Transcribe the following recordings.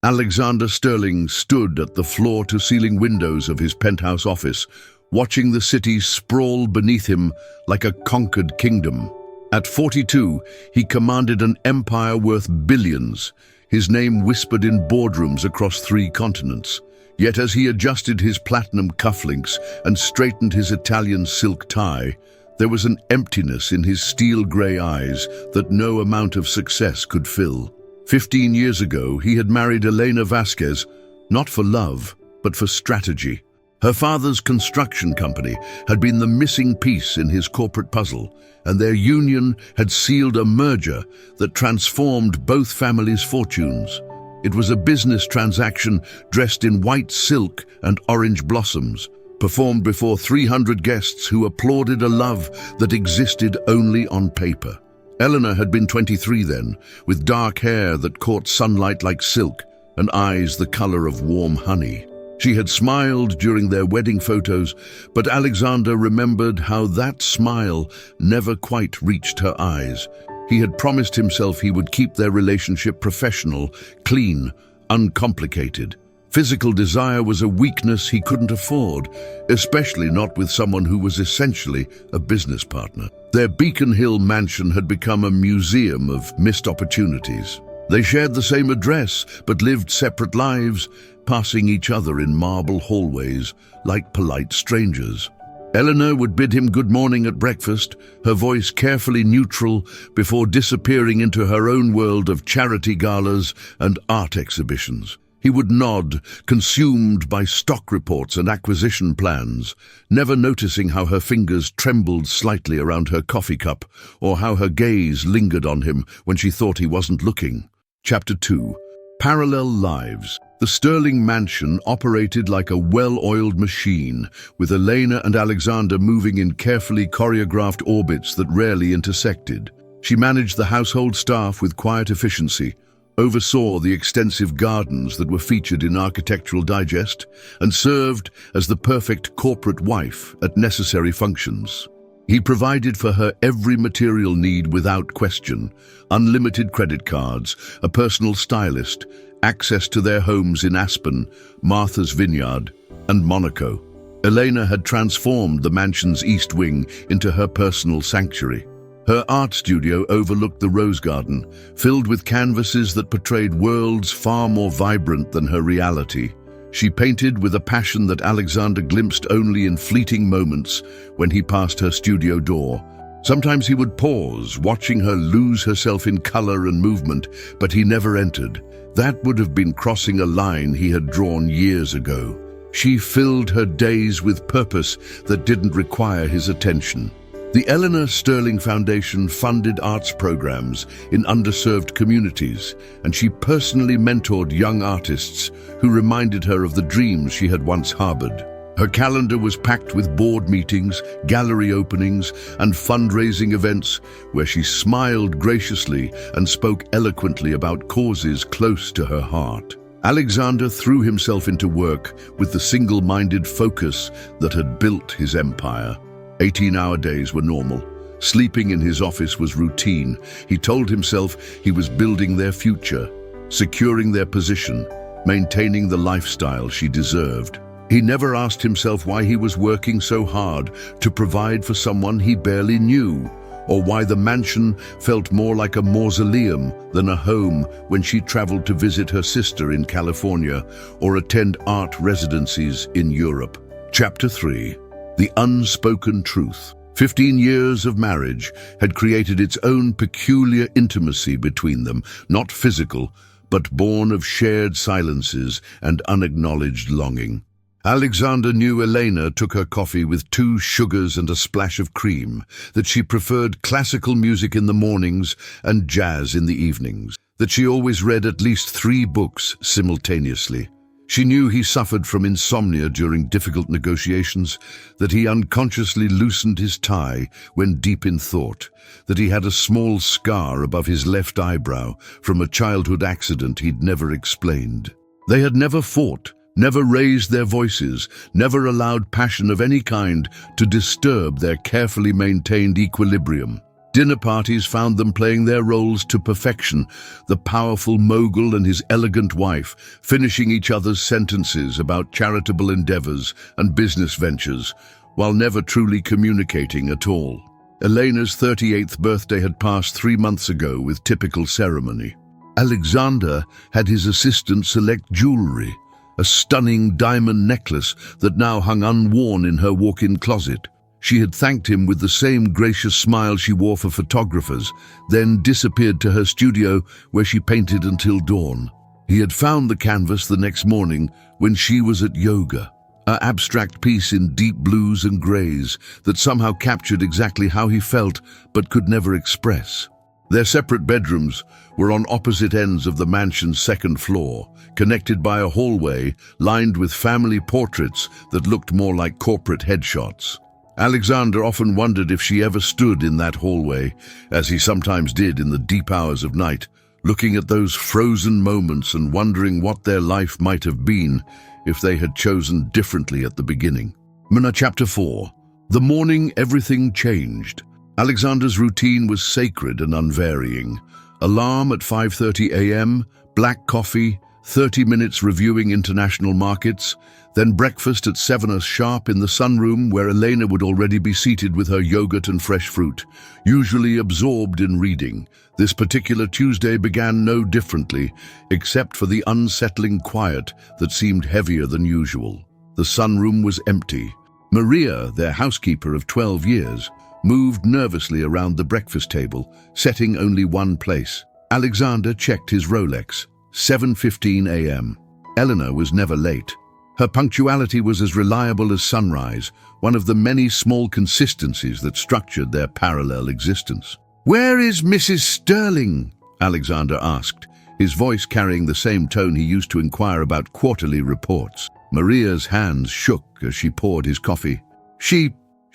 Alexander Sterling stood at the floor-to-ceiling windows of his penthouse office, watching the city sprawl beneath him like a conquered kingdom. At 42, he commanded an empire worth billions, his name whispered in boardrooms across 3 continents. Yet as he adjusted his platinum cufflinks and straightened his Italian silk tie, there was an emptiness in his steel-grey eyes that no amount of success could fill. 15 years ago, he had married Elena Vasquez, not for love, but for strategy. Her father's construction company had been the missing piece in his corporate puzzle, and their union had sealed a merger that transformed both families' fortunes. It was a business transaction dressed in white silk and orange blossoms, performed before 300 guests who applauded a love that existed only on paper. Elena had been 23 then, with dark hair that caught sunlight like silk and eyes the color of warm honey. She had smiled during their wedding photos, but Alexander remembered how that smile never quite reached her eyes. He had promised himself he would keep their relationship professional, clean, uncomplicated. Physical desire was a weakness he couldn't afford, especially not with someone who was essentially a business partner. Their Beacon Hill mansion had become a museum of missed opportunities. They shared the same address, but lived separate lives, passing each other in marble hallways like polite strangers. Elena would bid him good morning at breakfast, her voice carefully neutral, before disappearing into her own world of charity galas and art exhibitions. He would nod, consumed by stock reports and acquisition plans, never noticing how her fingers trembled slightly around her coffee cup, or how her gaze lingered on him when she thought he wasn't looking. Chapter 2. Parallel Lives. The Sterling mansion operated like a well-oiled machine, with Elena and Alexander moving in carefully choreographed orbits that rarely intersected. She managed the household staff with quiet efficiency, oversaw the extensive gardens that were featured in Architectural Digest, and served as the perfect corporate wife at necessary functions. He provided for her every material need without question: unlimited credit cards, a personal stylist, access to their homes in Aspen, Martha's Vineyard, and Monaco. Elena had transformed the mansion's east wing into her personal sanctuary. Her art studio overlooked the rose garden, filled with canvases that portrayed worlds far more vibrant than her reality. She painted with a passion that Alexander glimpsed only in fleeting moments when he passed her studio door. Sometimes he would pause, watching her lose herself in color and movement, but he never entered. That would have been crossing a line he had drawn years ago. She filled her days with purpose that didn't require his attention. The Elena Sterling Foundation funded arts programs in underserved communities, and she personally mentored young artists who reminded her of the dreams she had once harbored. Her calendar was packed with board meetings, gallery openings, and fundraising events where she smiled graciously and spoke eloquently about causes close to her heart. Alexander threw himself into work with the single-minded focus that had built his empire. 18-hour days were normal. Sleeping in his office was routine. He told himself he was building their future, securing their position, maintaining the lifestyle she deserved. He never asked himself why he was working so hard to provide for someone he barely knew, or why the mansion felt more like a mausoleum than a home when she traveled to visit her sister in California or attend art residencies in Europe. Chapter 3. The Unspoken Truth. 15 years of marriage had created its own peculiar intimacy between them, not physical, but born of shared silences and unacknowledged longing. Alexander knew Elena took her coffee with 2 sugars and a splash of cream, that she preferred classical music in the mornings and jazz in the evenings, that she always read at least 3 books simultaneously. She knew he suffered from insomnia during difficult negotiations, that he unconsciously loosened his tie when deep in thought, that he had a small scar above his left eyebrow from a childhood accident he'd never explained. They had never fought, never raised their voices, never allowed passion of any kind to disturb their carefully maintained equilibrium. Dinner parties found them playing their roles to perfection, the powerful mogul and his elegant wife, finishing each other's sentences about charitable endeavors and business ventures, while never truly communicating at all. Elena's 38th birthday had passed 3 months ago with typical ceremony. Alexander had his assistant select jewelry, a stunning diamond necklace that now hung unworn in her walk-in closet. She had thanked him with the same gracious smile she wore for photographers, then disappeared to her studio where she painted until dawn. He had found the canvas the next morning when she was at yoga, an abstract piece in deep blues and greys that somehow captured exactly how he felt but could never express. Their separate bedrooms were on opposite ends of the mansion's second floor, connected by a hallway lined with family portraits that looked more like corporate headshots. Alexander often wondered if she ever stood in that hallway, as he sometimes did in the deep hours of night, looking at those frozen moments and wondering what their life might have been if they had chosen differently at the beginning. Chapter 4. The morning everything changed. Alexander's routine was sacred and unvarying. Alarm at 5:30 a.m., black coffee, 30 minutes reviewing international markets, then breakfast at 7 sharp in the sunroom where Elena would already be seated with her yogurt and fresh fruit, usually absorbed in reading. This particular Tuesday began no differently, except for the unsettling quiet that seemed heavier than usual. The sunroom was empty. Maria, their housekeeper of 12 years, moved nervously around the breakfast table, setting only one place. Alexander checked his Rolex. 7:15 a.m. Elena was never late. Her punctuality was as reliable as sunrise, one of the many small consistencies that structured their parallel existence. "Where is Mrs. Sterling?" Alexander asked, his voice carrying the same tone he used to inquire about quarterly reports. Maria's hands shook as she poured his coffee. She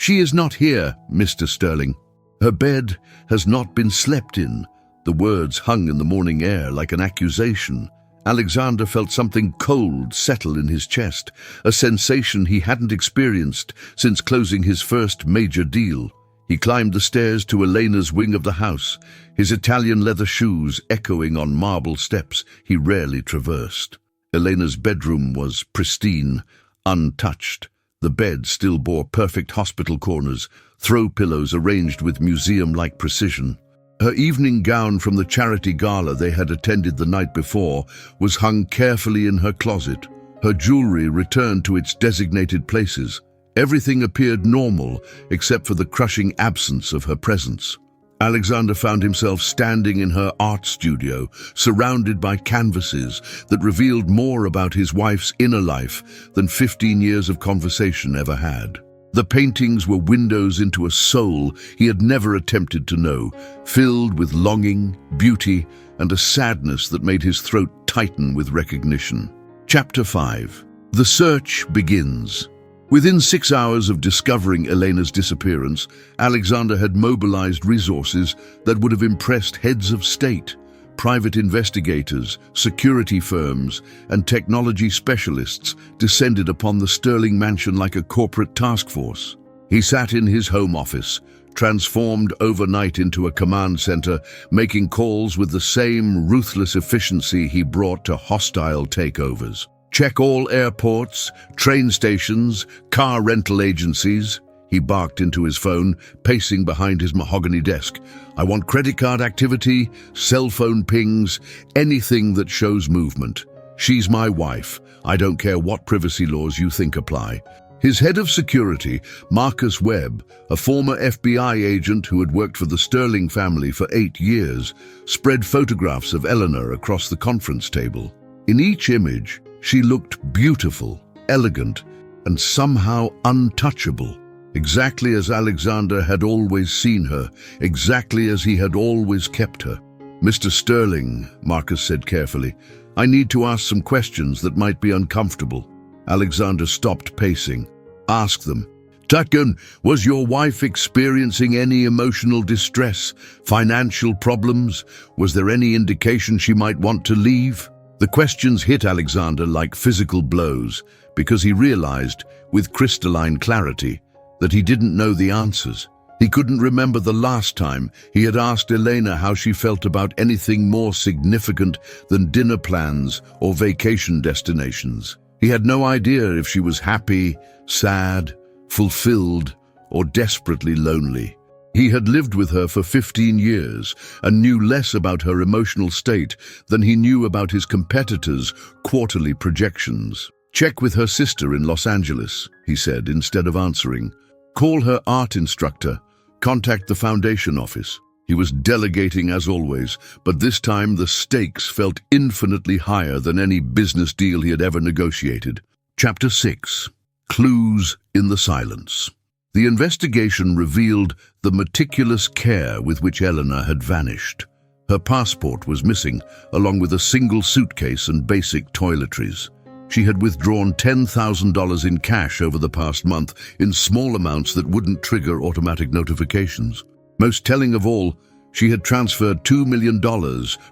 is not here, Mr. Sterling. Her bed has not been slept in." The words hung in the morning air like an accusation. Alexander felt something cold settle in his chest, a sensation he hadn't experienced since closing his first major deal. He climbed the stairs to Elena's wing of the house, his Italian leather shoes echoing on marble steps he rarely traversed. Elena's bedroom was pristine, untouched. The bed still bore perfect hospital corners, throw pillows arranged with museum-like precision. Her evening gown from the charity gala they had attended the night before was hung carefully in her closet. Her jewelry returned to its designated places. Everything appeared normal except for the crushing absence of her presence. Alexander found himself standing in her art studio, surrounded by canvases that revealed more about his wife's inner life than 15 years of conversation ever had. The paintings were windows into a soul he had never attempted to know, filled with longing, beauty, and a sadness that made his throat tighten with recognition. Chapter 5. The search begins. Within 6 hours of discovering Elena's disappearance, Alexander had mobilized resources that would have impressed heads of state. Private investigators, security firms, and technology specialists descended upon the Sterling mansion like a corporate task force. He sat in his home office, transformed overnight into a command center, making calls with the same ruthless efficiency he brought to hostile takeovers. "Check all airports, train stations, car rental agencies." He barked into his phone, pacing behind his mahogany desk. "I want credit card activity, cell phone pings, anything that shows movement. She's my wife. I don't care what privacy laws you think apply." His head of security, Marcus Webb, a former FBI agent who had worked for the Sterling family for 8 years, spread photographs of Elena across the conference table. In each image, she looked beautiful, elegant, and somehow untouchable. Exactly as Alexander had always seen her, exactly as he had always kept her. "Mr. Sterling," Marcus said carefully, "I need to ask some questions that might be uncomfortable." Alexander stopped pacing. "Ask them." "Tycoon, was your wife experiencing any emotional distress, financial problems? Was there any indication she might want to leave?" The questions hit Alexander like physical blows because he realized, with crystalline clarity, that he didn't know the answers. He couldn't remember the last time he had asked Elena how she felt about anything more significant than dinner plans or vacation destinations. He had no idea if she was happy, sad, fulfilled, or desperately lonely. He had lived with her for 15 years and knew less about her emotional state than he knew about his competitors' quarterly projections. "Check with her sister in Los Angeles," he said instead of answering. "Call her art instructor. Contact the foundation office." He was delegating as always, but this time the stakes felt infinitely higher than any business deal he had ever negotiated. Chapter 6. Clues in the Silence. The investigation revealed the meticulous care with which Elena had vanished. Her passport was missing, along with a single suitcase and basic toiletries. She had withdrawn $10,000 in cash over the past month in small amounts that wouldn't trigger automatic notifications. Most telling of all, she had transferred $2 million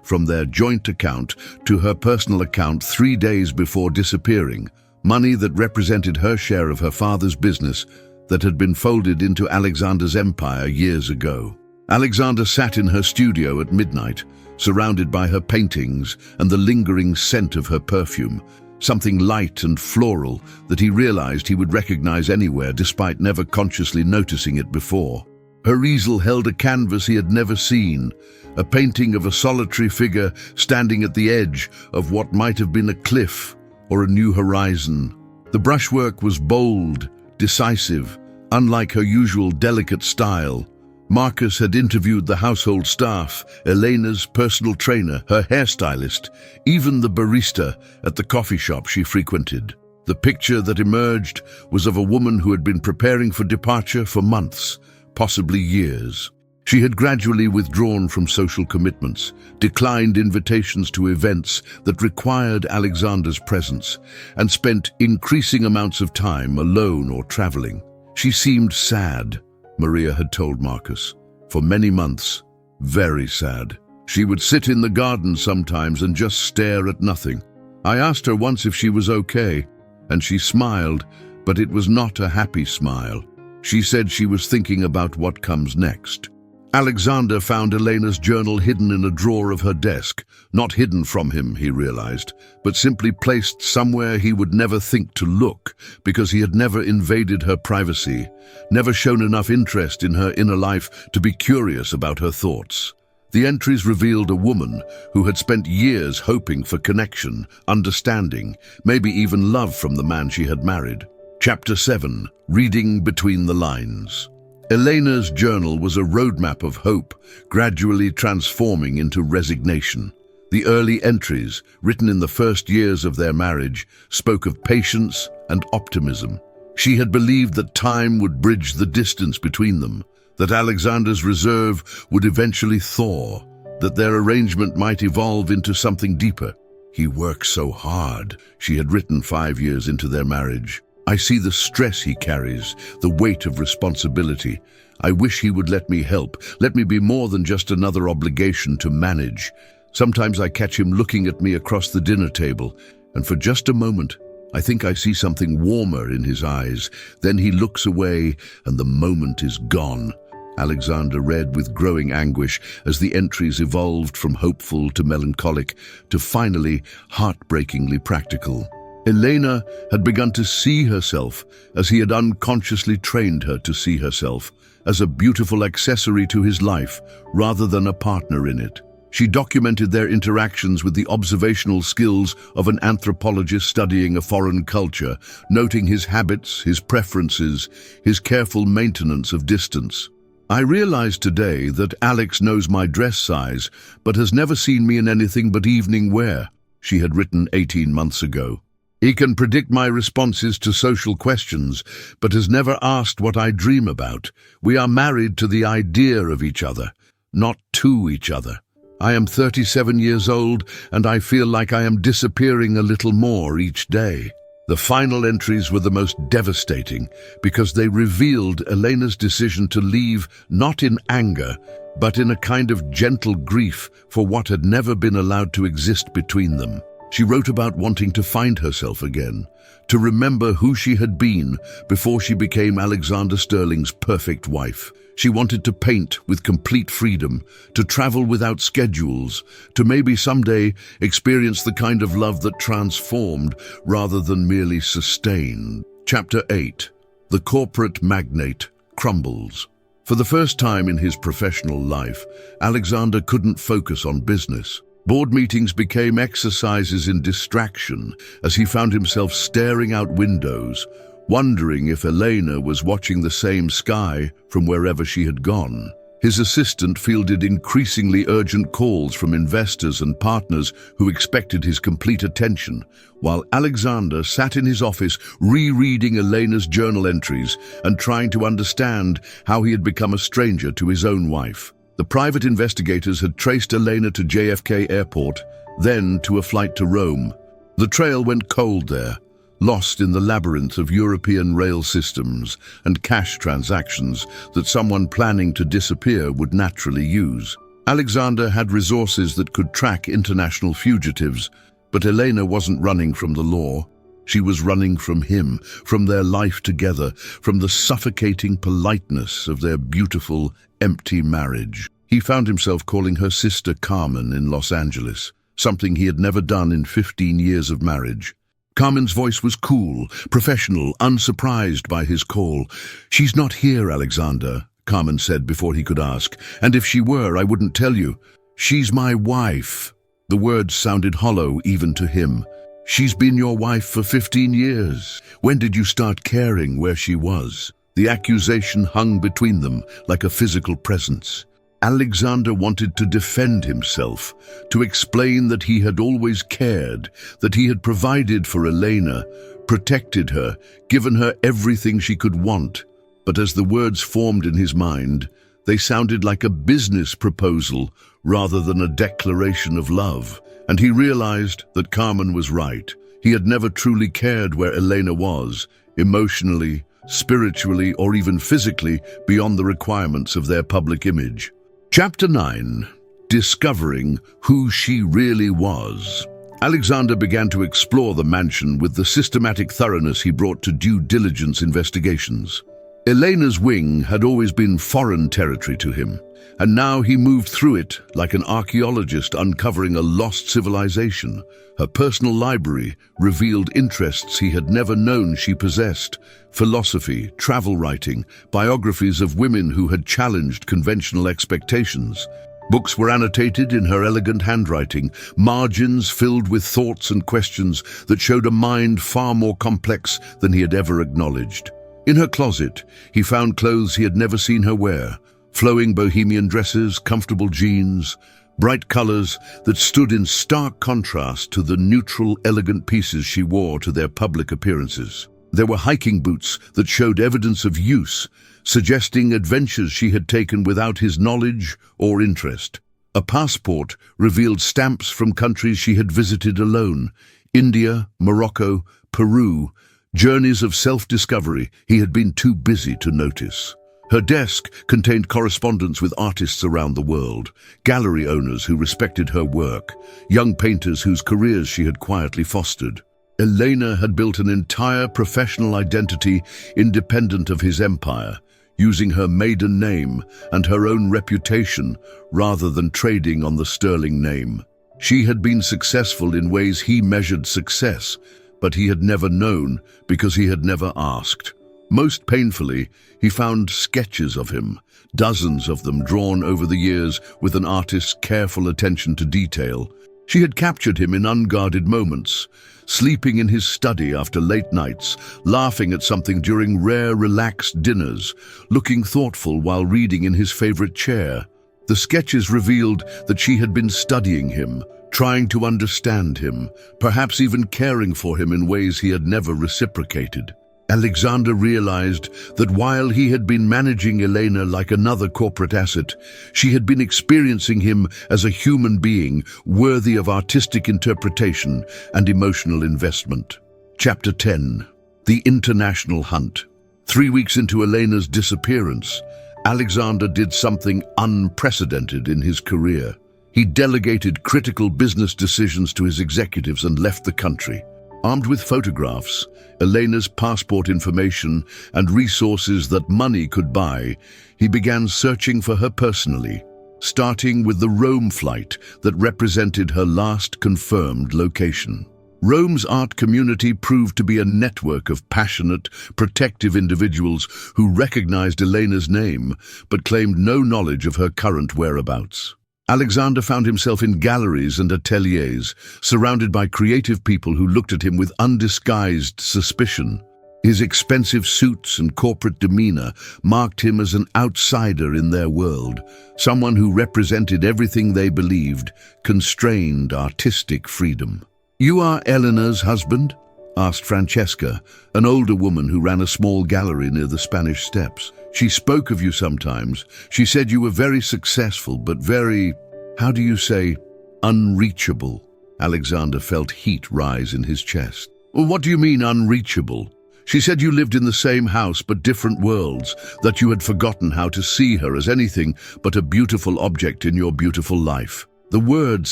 from their joint account to her personal account 3 days before disappearing, money that represented her share of her father's business that had been folded into Alexander's empire years ago. Alexander sat in her studio at midnight, surrounded by her paintings and the lingering scent of her perfume, something light and floral that he realized he would recognize anywhere despite never consciously noticing it before. Her easel held a canvas he had never seen, a painting of a solitary figure standing at the edge of what might have been a cliff or a new horizon. The brushwork was bold, decisive, unlike her usual delicate style. Marcus had interviewed the household staff, Elena's personal trainer, her hairstylist, even the barista at the coffee shop she frequented. The picture that emerged was of a woman who had been preparing for departure for months, possibly years. She had gradually withdrawn from social commitments, declined invitations to events that required Alexander's presence, and spent increasing amounts of time alone or traveling. She seemed sad, Maria had told Marcus. For many months, very sad. She would sit in the garden sometimes and just stare at nothing. I asked her once if she was okay, and she smiled, but it was not a happy smile. She said she was thinking about what comes next. Alexander found Elena's journal hidden in a drawer of her desk, not hidden from him, he realized, but simply placed somewhere he would never think to look, because he had never invaded her privacy, never shown enough interest in her inner life to be curious about her thoughts. The entries revealed a woman who had spent years hoping for connection, understanding, maybe even love from the man she had married. Chapter 7. Reading Between the Lines. Elena's journal was a roadmap of hope, gradually transforming into resignation. The early entries, written in the first years of their marriage, spoke of patience and optimism. She had believed that time would bridge the distance between them, that Alexander's reserve would eventually thaw, that their arrangement might evolve into something deeper. "He works so hard," she had written 5 years into their marriage. "I see the stress he carries, the weight of responsibility. I wish he would let me help, let me be more than just another obligation to manage. Sometimes I catch him looking at me across the dinner table, and for just a moment, I think I see something warmer in his eyes. Then he looks away, and the moment is gone." Alexander read with growing anguish as the entries evolved from hopeful to melancholic to finally heartbreakingly practical. Elena had begun to see herself as he had unconsciously trained her to see herself, as a beautiful accessory to his life rather than a partner in it. She documented their interactions with the observational skills of an anthropologist studying a foreign culture, noting his habits, his preferences, his careful maintenance of distance. "I realize today that Alex knows my dress size, but has never seen me in anything but evening wear," she had written 18 months ago. "He can predict my responses to social questions, but has never asked what I dream about. We are married to the idea of each other, not to each other. I am 37 years old, and I feel like I am disappearing a little more each day." The final entries were the most devastating because they revealed Elena's decision to leave not in anger, but in a kind of gentle grief for what had never been allowed to exist between them. She wrote about wanting to find herself again, to remember who she had been before she became Alexander Sterling's perfect wife. She wanted to paint with complete freedom, to travel without schedules, to maybe someday experience the kind of love that transformed rather than merely sustained. Chapter 8. The corporate magnate crumbles. For the first time in his professional life, Alexander couldn't focus on business. Board meetings became exercises in distraction as he found himself staring out windows, wondering if Elena was watching the same sky from wherever she had gone. His assistant fielded increasingly urgent calls from investors and partners who expected his complete attention, while Alexander sat in his office rereading Elena's journal entries and trying to understand how he had become a stranger to his own wife. The private investigators had traced Elena to JFK Airport, then to a flight to Rome. The trail went cold there, lost in the labyrinth of European rail systems and cash transactions that someone planning to disappear would naturally use. Alexander had resources that could track international fugitives, but Elena wasn't running from the law. She was running from him, from their life together, from the suffocating politeness of their beautiful, empty marriage. He found himself calling her sister Carmen in Los Angeles, something he had never done in 15 years of marriage. Carmen's voice was cool, professional, unsurprised by his call. "She's not here, Alexander," Carmen said before he could ask. "And if she were, I wouldn't tell you. She's my wife." The words sounded hollow even to him. "She's been your wife for 15 years. When did you start caring where she was?" The accusation hung between them like a physical presence. Alexander wanted to defend himself, to explain that he had always cared, that he had provided for Elena, protected her, given her everything she could want. But as the words formed in his mind, they sounded like a business proposal rather than a declaration of love. And he realized that Carmen was right. He had never truly cared where Elena was, emotionally, spiritually, or even physically, beyond the requirements of their public image. Chapter 9. Discovering who she really was. Alexander began to explore the mansion with the systematic thoroughness he brought to due diligence investigations. Elena's wing had always been foreign territory to him, and now he moved through it like an archaeologist uncovering a lost civilization. Her personal library revealed interests he had never known she possessed: philosophy, travel writing, biographies of women who had challenged conventional expectations. Books were annotated in her elegant handwriting, margins filled with thoughts and questions that showed a mind far more complex than he had ever acknowledged. In her closet, he found clothes he had never seen her wear: flowing bohemian dresses, comfortable jeans, bright colors that stood in stark contrast to the neutral, elegant pieces she wore to their public appearances. There were hiking boots that showed evidence of use, suggesting adventures she had taken without his knowledge or interest. A passport revealed stamps from countries she had visited alone: India, Morocco, Peru, journeys of self-discovery he had been too busy to notice. Her desk contained correspondence with artists around the world, gallery owners who respected her work, young painters whose careers she had quietly fostered. Elena had built an entire professional identity independent of his empire, using her maiden name and her own reputation rather than trading on the sterling name. She had been successful in ways he measured success, but he had never known because he had never asked. Most painfully, he found sketches of him, dozens of them drawn over the years with an artist's careful attention to detail. She had captured him in unguarded moments, sleeping in his study after late nights, laughing at something during rare, relaxed dinners, looking thoughtful while reading in his favorite chair. The sketches revealed that she had been studying him, trying to understand him, perhaps even caring for him in ways he had never reciprocated. Alexander realized that while he had been managing Elena like another corporate asset, she had been experiencing him as a human being worthy of artistic interpretation and emotional investment. Chapter 10. The International Hunt. 3 weeks into Elena's disappearance, Alexander did something unprecedented in his career. He delegated critical business decisions to his executives and left the country. Armed with photographs, Elena's passport information, and resources that money could buy, he began searching for her personally, starting with the Rome flight that represented her last confirmed location. Rome's art community proved to be a network of passionate, protective individuals who recognized Elena's name but claimed no knowledge of her current whereabouts. Alexander found himself in galleries and ateliers, surrounded by creative people who looked at him with undisguised suspicion. His expensive suits and corporate demeanor marked him as an outsider in their world, someone who represented everything they believed, constrained artistic freedom. "You are Elena's husband?" asked Francesca, an older woman who ran a small gallery near the Spanish Steps. "She spoke of you sometimes. She said you were very successful, but very, how do you say, unreachable." Alexander felt heat rise in his chest. "Well, what do you mean, unreachable?" "She said you lived in the same house but different worlds, that you had forgotten how to see her as anything but a beautiful object in your beautiful life." The words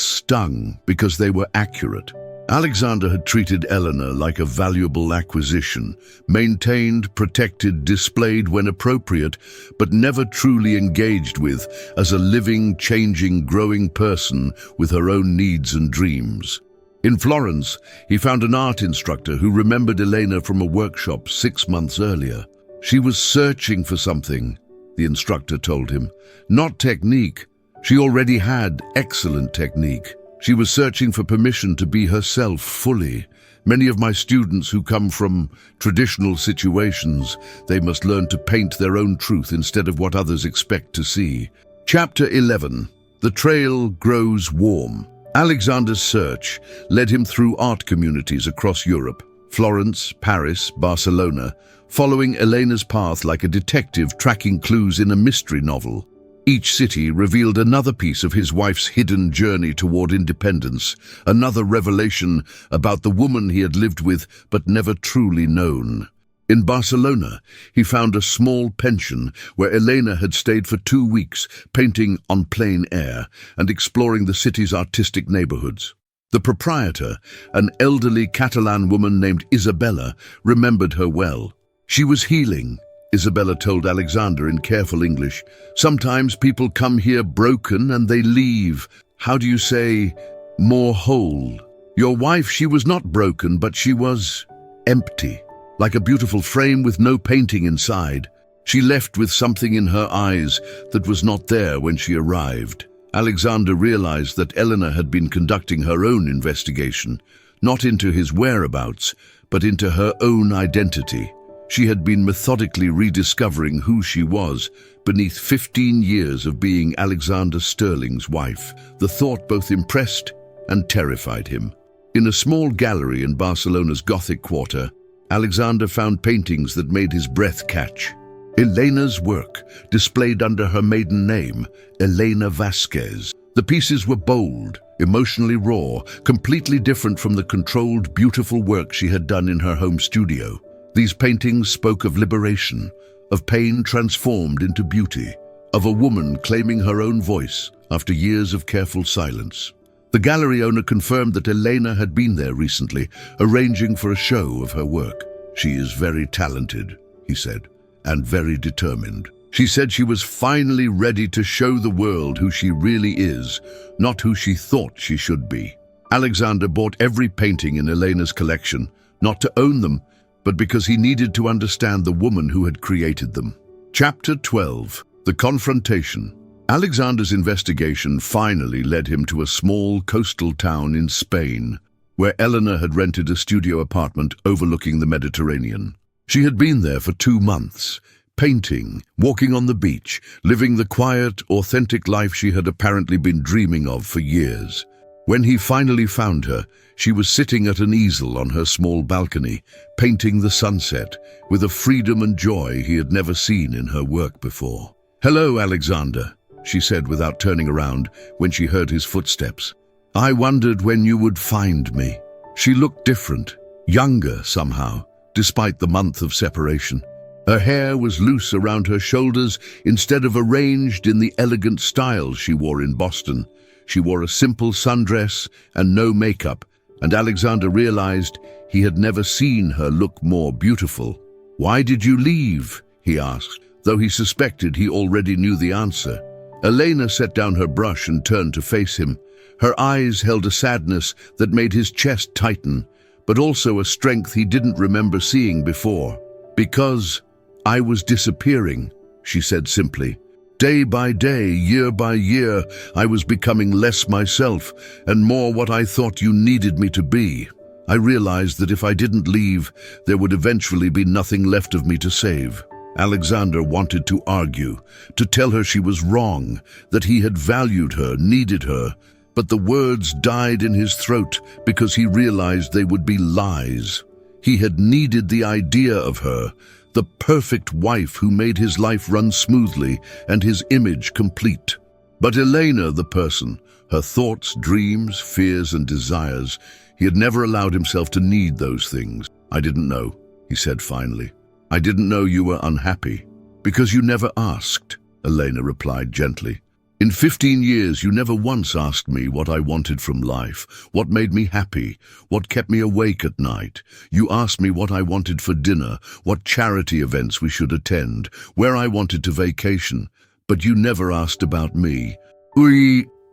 stung because they were accurate. Alexander had treated Elena like a valuable acquisition, maintained, protected, displayed when appropriate, but never truly engaged with as a living, changing, growing person with her own needs and dreams. In Florence, he found an art instructor who remembered Elena from a workshop 6 months earlier. She was searching for something, the instructor told him. Not technique. She already had excellent technique. She was searching for permission to be herself fully. Many of my students who come from traditional situations, they must learn to paint their own truth instead of what others expect to see. Chapter 11. The trail grows warm. Alexander's search led him through art communities across Europe, Florence, Paris, Barcelona, following Elena's path like a detective tracking clues in a mystery novel. Each city revealed another piece of his wife's hidden journey toward independence, another revelation about the woman he had lived with but never truly known. In Barcelona, he found a small pension where Elena had stayed for 2 weeks, painting on plein air and exploring the city's artistic neighborhoods. The proprietor, an elderly Catalan woman named Isabella, remembered her well. She was healing, Isabella told Alexander in careful English. Sometimes people come here broken and they leave. How do you say, more whole? Your wife, she was not broken, but she was empty, like a beautiful frame with no painting inside. She left with something in her eyes that was not there when she arrived. Alexander realized that Elena had been conducting her own investigation, not into his whereabouts, but into her own identity. She had been methodically rediscovering who she was beneath 15 years of being Alexander Sterling's wife. The thought both impressed and terrified him. In a small gallery in Barcelona's Gothic quarter, Alexander found paintings that made his breath catch. Elena's work, displayed under her maiden name, Elena Vasquez. The pieces were bold, emotionally raw, completely different from the controlled, beautiful work she had done in her home studio. These paintings spoke of liberation, of pain transformed into beauty, of a woman claiming her own voice after years of careful silence. The gallery owner confirmed that Elena had been there recently, arranging for a show of her work. "She is very talented," he said, "and very determined. She said she was finally ready to show the world who she really is, not who she thought she should be." Alexander bought every painting in Elena's collection, not to own them, but because he needed to understand the woman who had created them. Chapter 12. The Confrontation. Alexander's investigation finally led him to a small coastal town in Spain, where Elena had rented a studio apartment overlooking the Mediterranean. She had been there for 2 months, painting, walking on the beach, living the quiet, authentic life she had apparently been dreaming of for years. When he finally found her, she was sitting at an easel on her small balcony, painting the sunset with a freedom and joy he had never seen in her work before. "Hello, Alexander," she said without turning around when she heard his footsteps. "I wondered when you would find me." She looked different, younger somehow, despite the month of separation. Her hair was loose around her shoulders instead of arranged in the elegant style she wore in Boston. She wore a simple sundress and no makeup, and Alexander realized he had never seen her look more beautiful. "Why did you leave?" he asked, though he suspected he already knew the answer. Elena set down her brush and turned to face him. Her eyes held a sadness that made his chest tighten, but also a strength he didn't remember seeing before. "Because I was disappearing," she said simply. "Day by day, year by year, I was becoming less myself and more what I thought you needed me to be. I realized that if I didn't leave, there would eventually be nothing left of me to save." Alexander wanted to argue, to tell her she was wrong, that he had valued her, needed her, but the words died in his throat because he realized they would be lies. He had needed the idea of her, the perfect wife who made his life run smoothly and his image complete. But Elena, the person, her thoughts, dreams, fears, and desires, he had never allowed himself to need those things. "I didn't know," he said finally. "I didn't know you were unhappy." "Because you never asked," Elena replied gently. "In 15 years, you never once asked me what I wanted from life, what made me happy, what kept me awake at night. You asked me what I wanted for dinner, what charity events we should attend, where I wanted to vacation, but you never asked about me."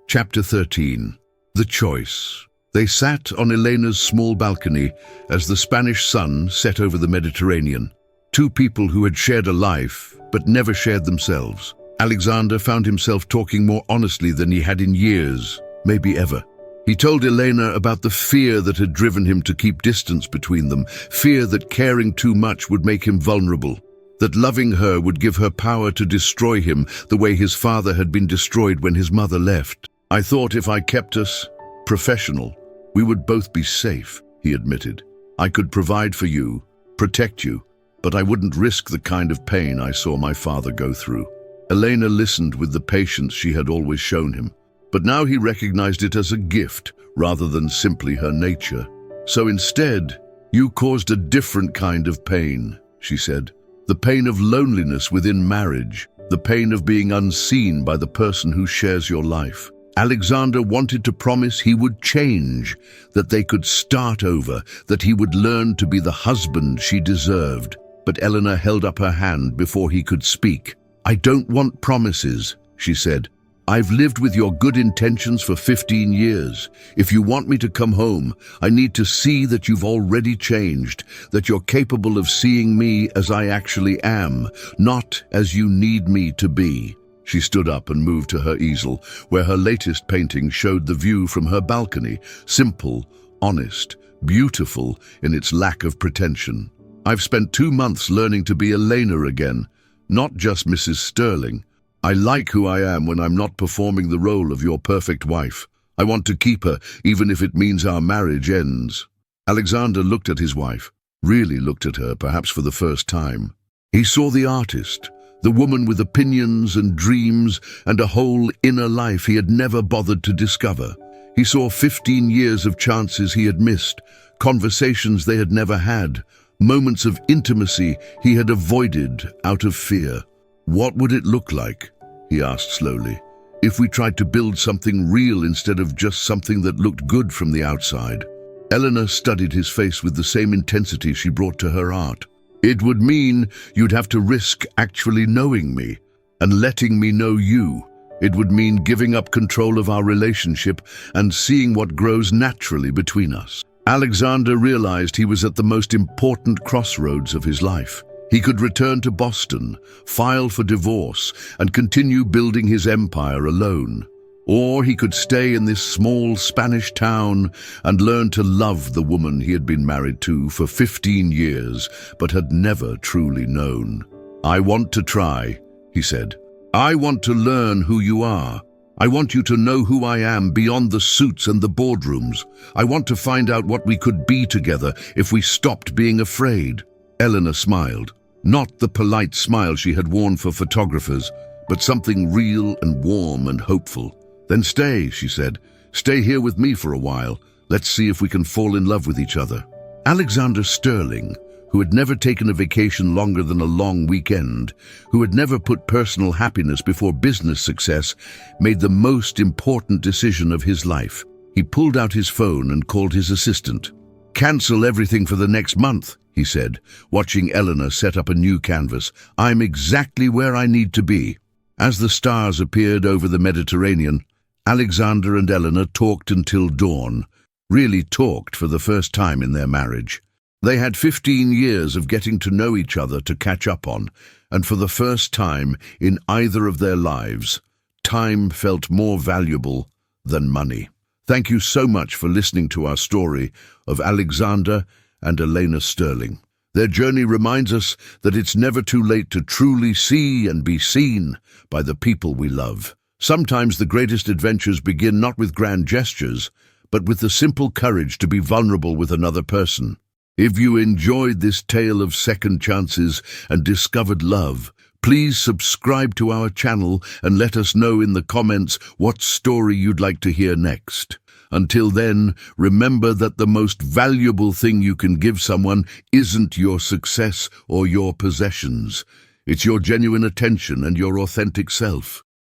Chapter 13. The Choice. They sat on Elena's small balcony as the Spanish sun set over the Mediterranean. Two people who had shared a life, but never shared themselves. Alexander found himself talking more honestly than he had in years, maybe ever. He told Elena about the fear that had driven him to keep distance between them, fear that caring too much would make him vulnerable, that loving her would give her power to destroy him the way his father had been destroyed when his mother left. "I thought if I kept us professional, we would both be safe," he admitted. "I could provide for you, protect you, but I wouldn't risk the kind of pain I saw my father go through." Elena listened with the patience she had always shown him, but now he recognized it as a gift rather than simply her nature. "So instead, you caused a different kind of pain," she said. "The pain of loneliness within marriage, the pain of being unseen by the person who shares your life." Alexander wanted to promise he would change, that they could start over, that he would learn to be the husband she deserved. But Elena held up her hand before he could speak. "I don't want promises," she said. "I've lived with your good intentions for 15 years. If you want me to come home, I need to see that you've already changed, that you're capable of seeing me as I actually am, not as you need me to be." She stood up and moved to her easel, where her latest painting showed the view from her balcony, simple, honest, beautiful in its lack of pretension. "I've spent 2 months learning to be Elena again, not just Mrs. Sterling. I like who I am when I'm not performing the role of your perfect wife. I want to keep her, even if it means our marriage ends." Alexander looked at his wife, really looked at her, perhaps for the first time. He saw the artist, the woman with opinions and dreams and a whole inner life he had never bothered to discover. He saw 15 years of chances he had missed, conversations they had never had, moments of intimacy he had avoided out of fear. "What would it look like," he asked slowly, "if we tried to build something real instead of just something that looked good from the outside?" Elena studied his face with the same intensity she brought to her art. "It would mean you'd have to risk actually knowing me and letting me know you. It would mean giving up control of our relationship and seeing what grows naturally between us." Alexander realized he was at the most important crossroads of his life. He could return to Boston, file for divorce, and continue building his empire alone. Or he could stay in this small Spanish town and learn to love the woman he had been married to for 15 years, but had never truly known. "I want to try," he said. "I want to learn who you are. I want you to know who I am beyond the suits and the boardrooms. I want to find out what we could be together if we stopped being afraid." Elena smiled, not the polite smile she had worn for photographers, but something real and warm and hopeful. "Then stay," she said. "Stay here with me for a while. Let's see if we can fall in love with each other." Alexander Sterling, who had never taken a vacation longer than a long weekend, who had never put personal happiness before business success, made the most important decision of his life. He pulled out his phone and called his assistant. "Cancel everything for the next month," he said, watching Elena set up a new canvas. "I'm exactly where I need to be." As the stars appeared over the Mediterranean, Alexander and Elena talked until dawn, really talked for the first time in their marriage. They had 15 years of getting to know each other to catch up on, and for the first time in either of their lives, time felt more valuable than money. Thank you so much for listening to our story of Alexander and Elena Sterling. Their journey reminds us that it's never too late to truly see and be seen by the people we love. Sometimes the greatest adventures begin not with grand gestures, but with the simple courage to be vulnerable with another person. If you enjoyed this tale of second chances and discovered love, please subscribe to our channel and let us know in the comments what story you'd like to hear next. Until then, remember that the most valuable thing you can give someone isn't your success or your possessions. It's your genuine attention and your authentic self.